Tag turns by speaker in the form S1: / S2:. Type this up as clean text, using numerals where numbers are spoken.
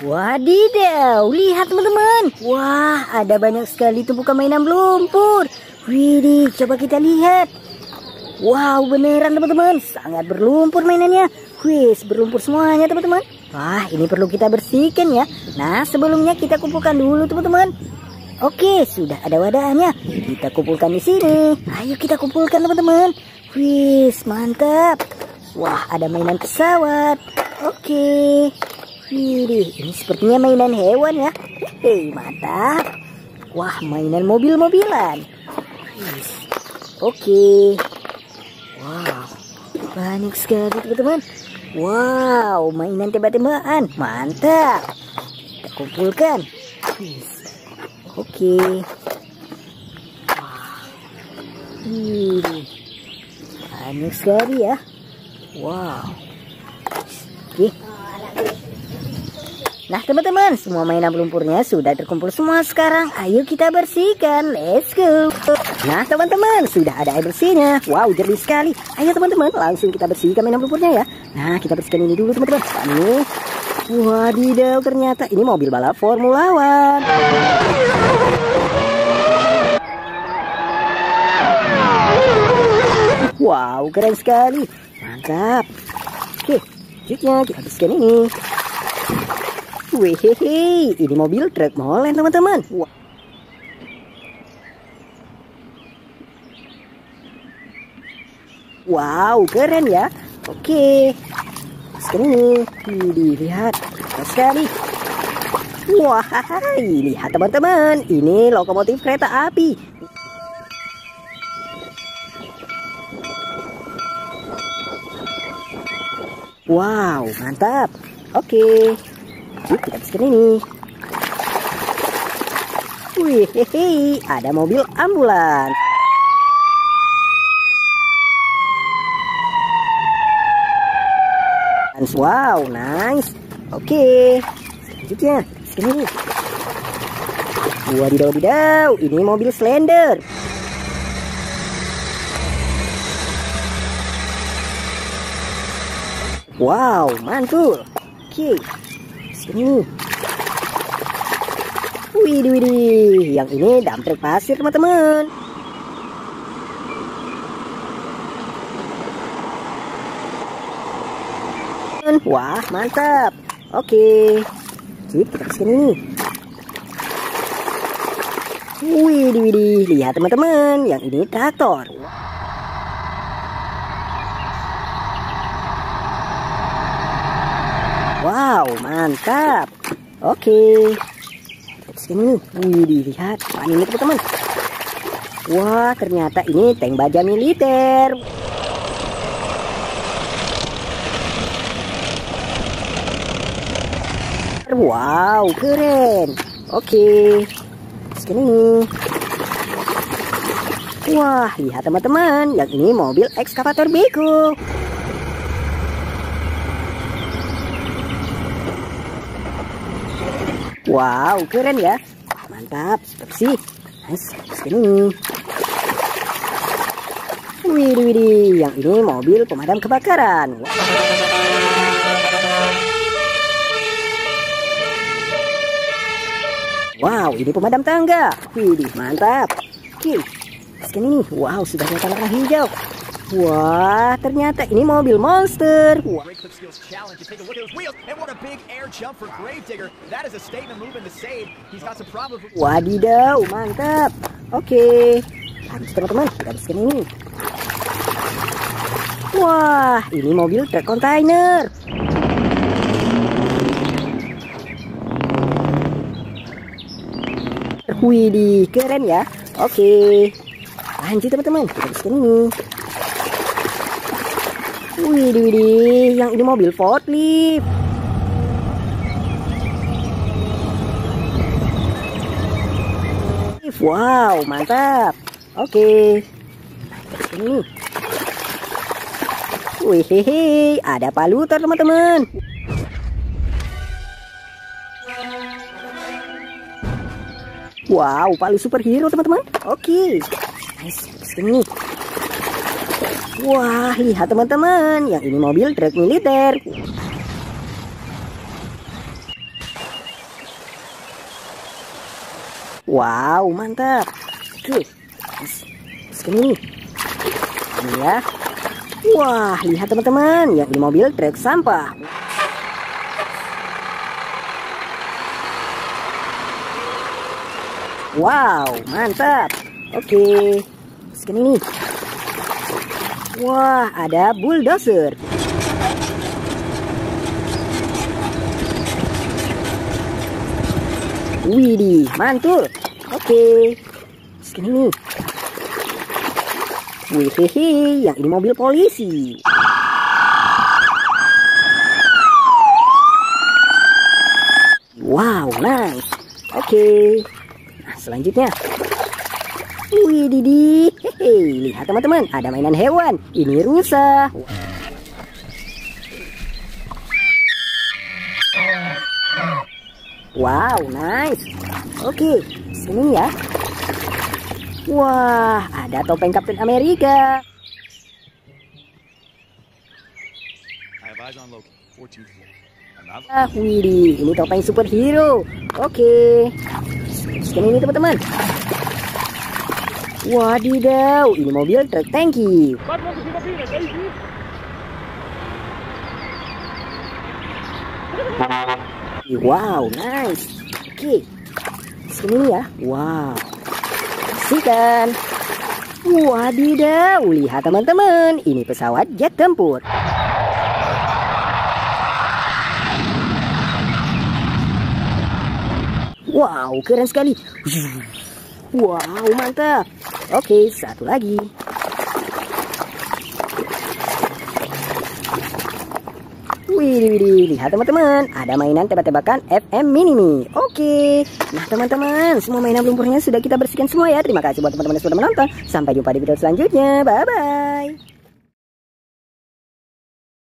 S1: Wadidaw, lihat teman-teman. Wah, ada banyak sekali tumpukan mainan lumpur. Widih, coba kita lihat. Wow, beneran teman-teman, sangat berlumpur mainannya. Wis, berlumpur semuanya teman-teman. Wah, ini perlu kita bersihkan ya. Nah, sebelumnya kita kumpulkan dulu teman-teman. Oke, sudah ada wadahnya. Kita kumpulkan di sini. Ayo kita kumpulkan teman-teman. Wis, mantap. Wah, ada mainan pesawat. Oke. Widih, ini sepertinya mainan hewan ya. Hei, mantap. Wah, mainan mobil-mobilan. Wis. Oke. Wow, banyak sekali teman-teman. Wow, mainan tembak-tembakan. Mantap. Kita kumpulkan. Wis. Oke. Wah. Widih. Banyak sekali ya. Wow. Oke. Nah teman-teman, semua mainan lumpurnya sudah terkumpul semua sekarang. Ayo kita bersihkan, let's go. Nah teman-teman, sudah ada air bersihnya. Wow, jernih sekali. Ayo teman-teman, langsung kita bersihkan mainan lumpurnya ya. Nah, kita bersihkan ini dulu teman-teman. Ini, wadidaw, ternyata ini mobil balap Formula One. Wow, keren sekali. Mantap. Oke, selanjutnya kita bersihkan ini. Wehehe, ini mobil truk molen teman-teman. Wow, keren ya. Oke, bersihkan ini. Lihat, keren sekali. Wah, lihat teman-teman, ini lokomotif kereta api. Wow, mantap. Oke. Yuk, kita bersihkan ini. Wih, ada mobil ambulans. Wow, nice. Oke. Selanjutnya, bersihkan ini. Wadidaw, ini mobil Slender. Wow, mantul. Oke. Ini. Widih, yang ini dump truck pasir teman-teman. Wah, mantap. Oke. Sip, kita bersihkan ini. Widih, lihat teman-teman, yang ini traktor. Wow, mantap. Oke. Terus ini, wih, lihat. Ini teman-teman. Wah, ternyata ini tank baja militer. Wow, keren. Oke. Terus ini. Wah, lihat teman-teman. Yang ini mobil ekskavator beko. Wow, keren ya. Mantap, bersih. Nice, ini. Widih, yang ini mobil pemadam kebakaran. Wow, ini pemadam tangga. Widih, mantap. Oke, ini. Wow, sudah kelihatan warna hijau. Wah, ternyata ini mobil monster. Wadidaw, mantap. Oke, lanjut teman-teman, kita bersihkan ini. Wah, ini mobil truk kontainer. Widih, keren ya. Oke, lanjut teman-teman, kita bersihkan ini. Widih, yang ini mobil forklift. Wow, mantap. Oke. Ini. Wih, ada palutor teman-teman. Wow, palu superhero teman-teman. Oke. Nice, ini. Wah, lihat teman-teman, yang ini mobil truk militer. Wow, mantap. Oke, scan ini. Ini ya. Wah, lihat teman-teman, yang ini mobil truk sampah. Wow, mantap. Oke, scan ini. Wah, ada bulldozer. Widih, mantul. Oke, scan ini. Wih, yang ini mobil polisi. Wow, nice. Oke. Nah, selanjutnya. Wih, Didi. Hehe, lihat teman-teman, ada mainan hewan. Ini rusa. Wow, nice. Oke, sini ya. Wah, ada topeng Kapten Amerika. Widih, ini topeng superhero. Oke, scan ini teman-teman. Wadidaw, ini mobil truk tangki. Wow, nice. Oke, sini ya. Wow, kan. Wadidaw, lihat teman-teman, ini pesawat jet tempur. Wow, keren sekali. Wow, mantap. Oke, satu lagi. Wih, lihat teman-teman, ada mainan tebak-tebakan FM Minimi. Oke, nah teman-teman, semua mainan lumpurnya sudah kita bersihkan semua ya. Terima kasih buat teman-teman yang sudah menonton. Sampai jumpa di video selanjutnya. Bye-bye.